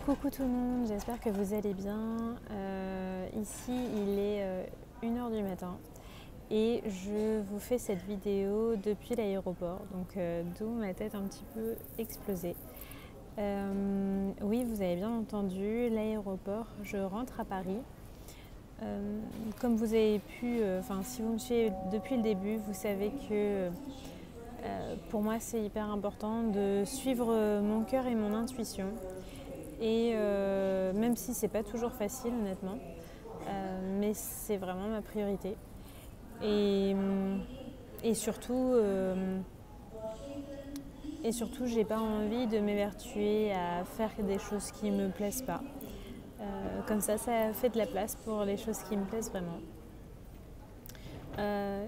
Coucou tout le monde, j'espère que vous allez bien. Ici il est 1 h du matin et je vous fais cette vidéo depuis l'aéroport, donc d'où ma tête un petit peu explosée. Oui, vous avez bien entendu, l'aéroport, je rentre à Paris. Comme vous avez pu, si vous me suivez depuis le début, vous savez que pour moi c'est hyper important de suivre mon cœur et mon intuition. Et même si c'est pas toujours facile honnêtement, mais c'est vraiment ma priorité. Et, et surtout, j'ai pas envie de m'évertuer à faire des choses qui me plaisent pas. Comme ça fait de la place pour les choses qui me plaisent vraiment.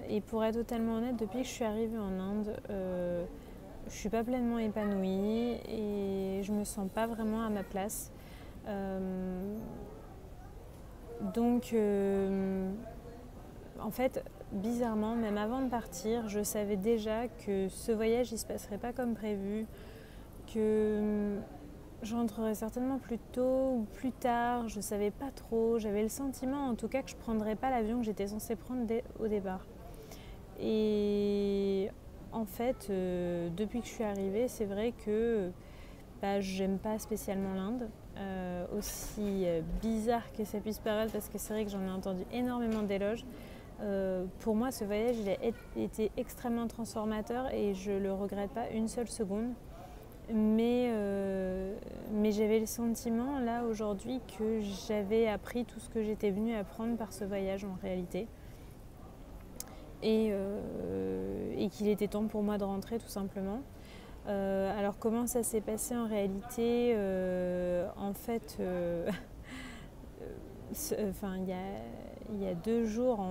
Et pour être totalement honnête, depuis que je suis arrivée en Inde, je suis pas pleinement épanouie et je me sens pas vraiment à ma place. Donc, en fait, bizarrement, même avant de partir, je savais déjà que ce voyage il se passerait pas comme prévu, que je rentrerais certainement plus tôt ou plus tard, je savais pas trop. J'avais le sentiment en tout cas que je prendrais pas l'avion que j'étais censée prendre au départ. Et en fait, depuis que je suis arrivée, c'est vrai que j'aime pas spécialement l'Inde. Aussi bizarre que ça puisse paraître, parce que c'est vrai que j'en ai entendu énormément d'éloges. Pour moi, ce voyage il a été extrêmement transformateur et je le regrette pas une seule seconde. Mais j'avais le sentiment là aujourd'hui que j'avais appris tout ce que j'étais venue apprendre par ce voyage en réalité. Et qu'il était temps pour moi de rentrer tout simplement. Alors comment ça s'est passé en réalité? En fait, il y a 2 jours,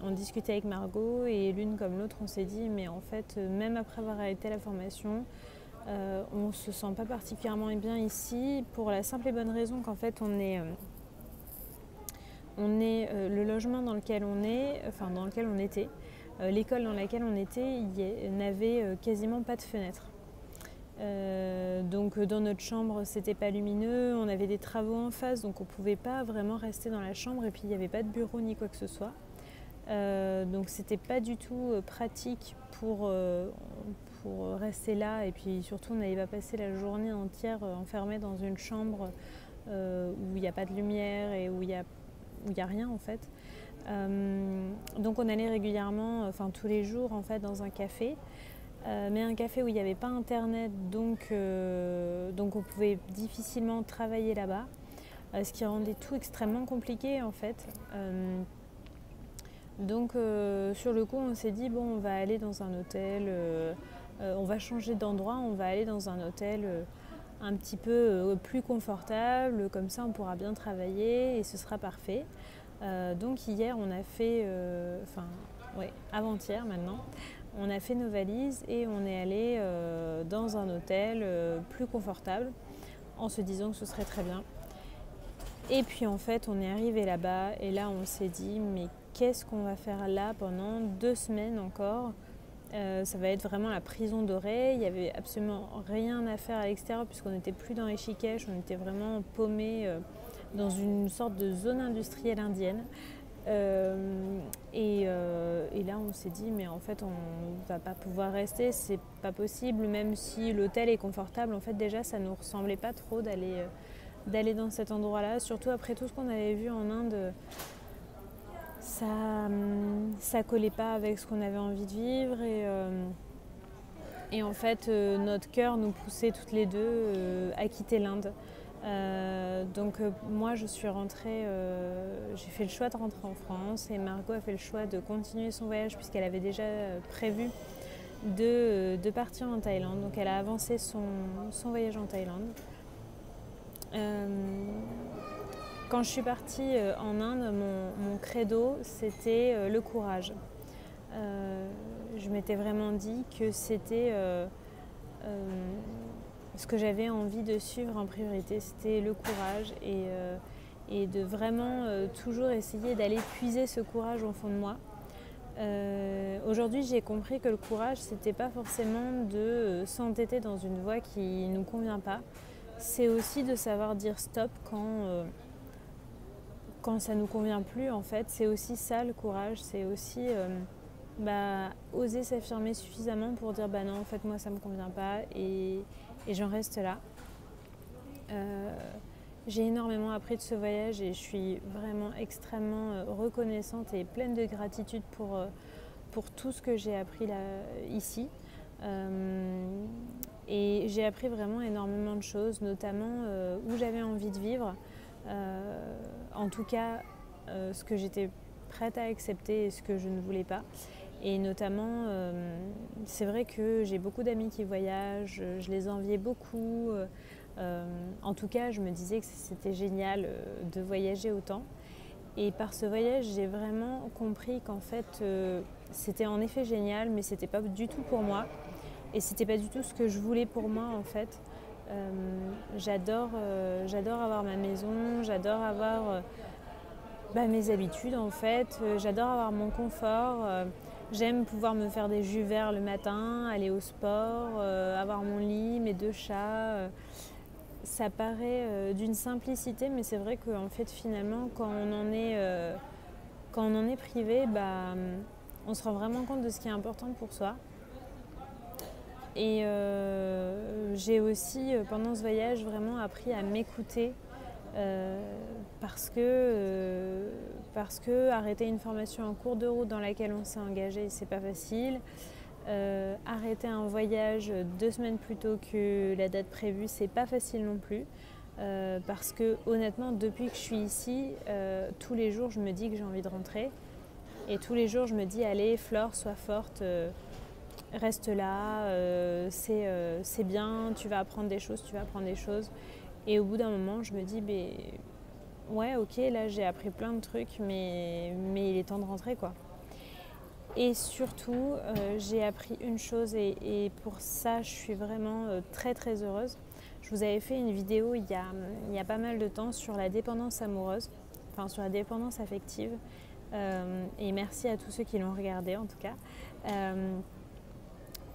on discutait avec Margot et l'une comme l'autre, on s'est dit mais en fait, même après avoir arrêté la formation, on ne se sent pas particulièrement bien ici pour la simple et bonne raison qu'en fait le logement dans lequel on était, l'école dans laquelle on était n'avait quasiment pas de fenêtre. Donc dans notre chambre c'était pas lumineux, on avait des travaux en face donc on pouvait pas vraiment rester dans la chambre et puis il n'y avait pas de bureau ni quoi que ce soit. Donc c'était pas du tout pratique pour rester là, et puis surtout on n'allait pas passer la journée entière enfermé dans une chambre où il n'y a pas de lumière et où il y a rien en fait. Donc on allait régulièrement, tous les jours en fait, dans un café. Mais un café où il n'y avait pas internet, donc on pouvait difficilement travailler là-bas, ce qui rendait tout extrêmement compliqué en fait. Donc sur le coup on s'est dit bon, on va aller dans un hôtel, on va changer d'endroit, on va aller dans un hôtel un petit peu plus confortable, comme ça on pourra bien travailler et ce sera parfait. Donc hier on a fait, avant-hier maintenant, on a fait nos valises et on est allé dans un hôtel plus confortable en se disant que ce serait très bien. Et puis en fait on est arrivé là-bas et là on s'est dit mais qu'est-ce qu'on va faire là pendant 2 semaines encore? Ça va être vraiment la prison dorée, il n'y avait absolument rien à faire à l'extérieur puisqu'on n'était plus dans Rishikesh, on était vraiment paumés dans une sorte de zone industrielle indienne. Et là on s'est dit mais en fait on va pas pouvoir rester, c'est pas possible, même si l'hôtel est confortable, en fait déjà ça nous ressemblait pas trop d'aller dans cet endroit là, surtout après tout ce qu'on avait vu en Inde. Ça collait pas avec ce qu'on avait envie de vivre et en fait notre cœur nous poussait toutes les deux à quitter l'Inde. Donc moi je suis rentrée, j'ai fait le choix de rentrer en France et Margot a fait le choix de continuer son voyage puisqu'elle avait déjà prévu de partir en Thaïlande. Donc elle a avancé son voyage en Thaïlande. Quand je suis partie en Inde, mon credo c'était le courage. Je m'étais vraiment dit que c'était ce que j'avais envie de suivre en priorité, c'était le courage et de vraiment toujours essayer d'aller puiser ce courage au fond de moi. Aujourd'hui j'ai compris que le courage c'était pas forcément de s'entêter dans une voie qui nous convient pas. c'est aussi de savoir dire stop quand ça ne nous convient plus en fait. C'est aussi ça le courage, c'est aussi oser s'affirmer suffisamment pour dire bah non en fait moi ça me convient pas et j'en reste là. J'ai énormément appris de ce voyage et je suis vraiment extrêmement reconnaissante et pleine de gratitude pour tout ce que j'ai appris là, ici. Et j'ai appris vraiment énormément de choses, notamment où j'avais envie de vivre. En tout cas, ce que j'étais prête à accepter et ce que je ne voulais pas. Et notamment, c'est vrai que j'ai beaucoup d'amis qui voyagent, je les enviais beaucoup. En tout cas, je me disais que c'était génial de voyager autant. Et par ce voyage, j'ai vraiment compris qu'en fait, c'était en effet génial, mais c'était pas du tout pour moi. Et c'était pas du tout ce que je voulais pour moi, en fait. J'adore avoir ma maison, j'adore avoir mes habitudes, en fait. J'adore avoir mon confort. J'aime pouvoir me faire des jus verts le matin, aller au sport, avoir mon lit, mes 2 chats. Ça paraît d'une simplicité, mais c'est vrai qu'en fait, finalement, quand on en est privé, on se rend vraiment compte de ce qui est important pour soi. Et j'ai aussi, pendant ce voyage, vraiment appris à m'écouter parce que arrêter une formation en cours de route dans laquelle on s'est engagé, c'est pas facile. Arrêter un voyage 2 semaines plus tôt que la date prévue, c'est pas facile non plus. Parce que honnêtement, depuis que je suis ici, tous les jours je me dis que j'ai envie de rentrer. Et tous les jours je me dis allez Flore, sois forte, reste là, c'est bien, tu vas apprendre des choses. Et au bout d'un moment je me dis ouais ok là j'ai appris plein de trucs mais il est temps de rentrer quoi. Et surtout, j'ai appris une chose et pour ça, je suis vraiment très très heureuse. Je vous avais fait une vidéo il y a pas mal de temps sur la dépendance amoureuse, enfin sur la dépendance affective. Et merci à tous ceux qui l'ont regardée en tout cas.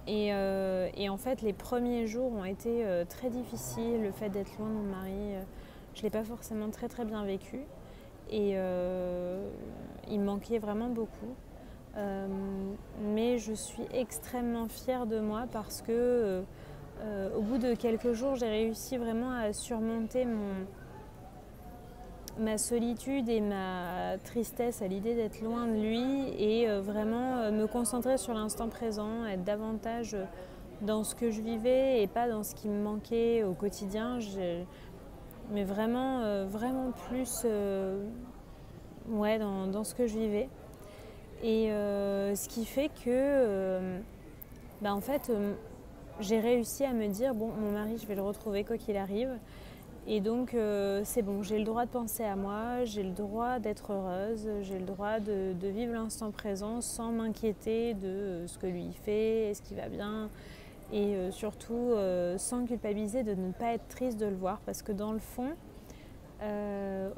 Et en fait, les premiers jours ont été très difficiles. Le fait d'être loin de mon mari, je ne l'ai pas forcément très très bien vécu. Et il me manquait vraiment beaucoup. Mais je suis extrêmement fière de moi parce que au bout de quelques jours, j'ai réussi vraiment à surmonter ma solitude et ma tristesse à l'idée d'être loin de lui et vraiment me concentrer sur l'instant présent, être davantage dans ce que je vivais et pas dans ce qui me manquait au quotidien, mais vraiment, vraiment plus dans ce que je vivais. Et ce qui fait que en fait, j'ai réussi à me dire bon, mon mari, je vais le retrouver quoi qu'il arrive. Et donc c'est bon, j'ai le droit de penser à moi, j'ai le droit d'être heureuse, j'ai le droit de vivre l'instant présent sans m'inquiéter de ce que lui fait, est-ce qu'il va bien. Et surtout sans culpabiliser de ne pas être triste de le voir. Parce que dans le fond,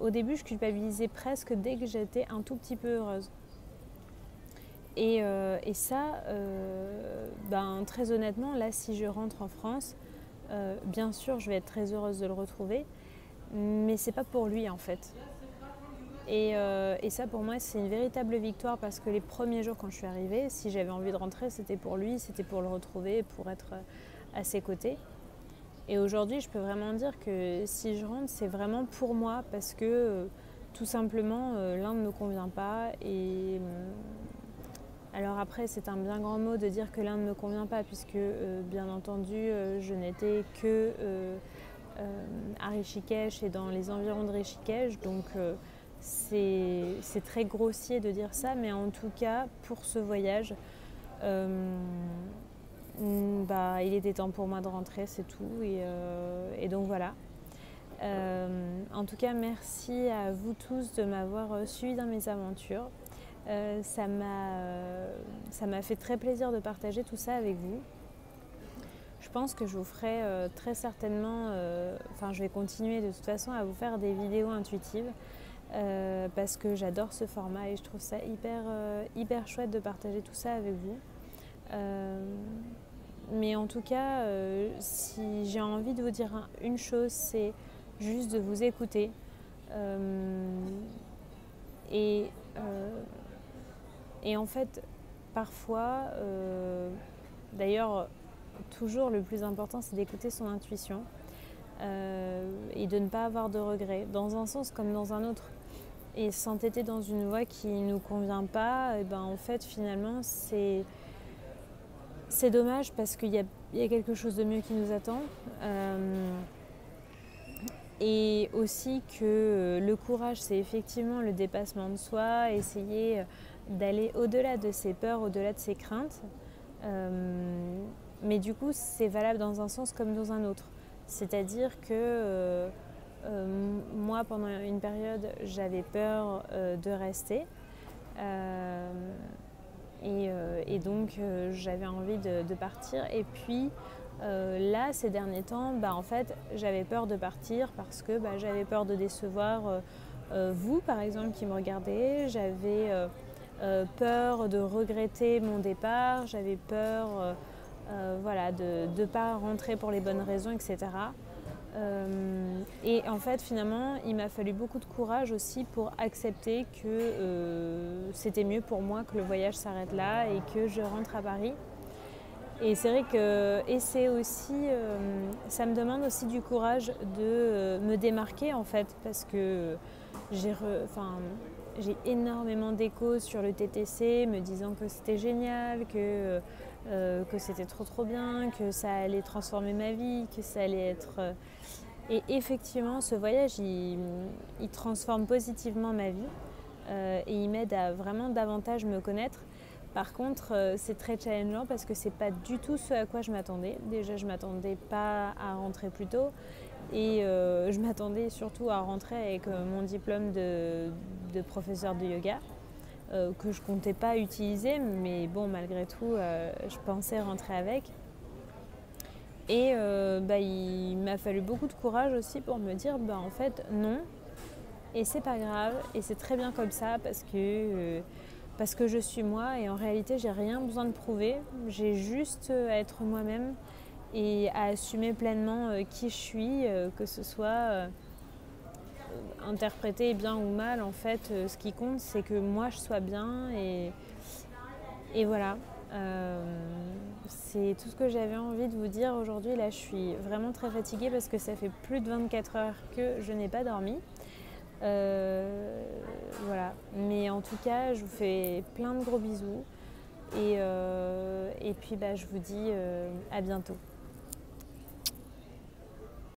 au début, je culpabilisais presque dès que j'étais un tout petit peu heureuse. Et ça, très honnêtement, là, si je rentre en France, bien sûr, je vais être très heureuse de le retrouver, mais c'est pas pour lui en fait. Et ça, pour moi, c'est une véritable victoire parce que les premiers jours quand je suis arrivée, si j'avais envie de rentrer, c'était pour lui, c'était pour le retrouver, pour être à ses côtés. Et aujourd'hui, je peux vraiment dire que si je rentre, c'est vraiment pour moi parce que tout simplement, l'un ne me convient pas et alors après, c'est un bien grand mot de dire que l'un ne me convient pas puisque, bien entendu, je n'étais que à Rishikesh et dans les environs de Rishikesh. Donc, c'est très grossier de dire ça, mais en tout cas, pour ce voyage, il était temps pour moi de rentrer, c'est tout. Et donc voilà. En tout cas, merci à vous tous de m'avoir suivi dans mes aventures. Ça m'a fait très plaisir de partager tout ça avec vous. Je pense que je vous ferai très certainement, je vais continuer de toute façon à vous faire des vidéos intuitives parce que j'adore ce format et je trouve ça hyper chouette de partager tout ça avec vous. Mais en tout cas, si j'ai envie de vous dire une chose, c'est juste de vous écouter. Et, euh, et en fait, parfois, d'ailleurs, toujours le plus important, c'est d'écouter son intuition et de ne pas avoir de regrets, dans un sens comme dans un autre. Et s'entêter dans une voie qui ne nous convient pas, et ben en fait, finalement, c'est dommage parce qu'il y a quelque chose de mieux qui nous attend. Et aussi que le courage, c'est effectivement le dépassement de soi, essayer d'aller au-delà de ses peurs, au-delà de ses craintes. Mais du coup, c'est valable dans un sens comme dans un autre. C'est-à-dire que moi, pendant une période, j'avais peur de rester. Et donc, j'avais envie de partir. Et puis, là, ces derniers temps, en fait, j'avais peur de partir parce que j'avais peur de décevoir vous, par exemple, qui me regardez. J'avais peur de regretter mon départ. J'avais peur voilà, de ne pas rentrer pour les bonnes raisons, etc. Et en fait, finalement, il m'a fallu beaucoup de courage aussi pour accepter que c'était mieux pour moi que le voyage s'arrête là et que je rentre à Paris. Et c'est vrai que c'est aussi, ça me demande aussi du courage de me démarquer en fait, parce que j'ai énormément d'échos sur le TTC me disant que c'était génial, que c'était trop bien, que ça allait transformer ma vie, que ça allait être... Et effectivement, ce voyage, il transforme positivement ma vie et il m'aide à vraiment davantage me connaître. Par contre, c'est très challengeant parce que c'est pas du tout ce à quoi je m'attendais. Déjà, je m'attendais pas à rentrer plus tôt et je m'attendais surtout à rentrer avec mon diplôme de professeur de yoga que je comptais pas utiliser, mais bon, malgré tout, je pensais rentrer avec. Et il m'a fallu beaucoup de courage aussi pour me dire en fait non, et c'est pas grave, et c'est très bien comme ça parce que je suis moi et en réalité j'ai rien besoin de prouver, j'ai juste à être moi-même et à assumer pleinement qui je suis, que ce soit interprété bien ou mal. En fait, ce qui compte c'est que moi je sois bien et voilà. C'est tout ce que j'avais envie de vous dire aujourd'hui. Là, je suis vraiment très fatiguée parce que ça fait plus de 24 heures que je n'ai pas dormi. Voilà. Mais en tout cas, je vous fais plein de gros bisous. Et puis, je vous dis à bientôt.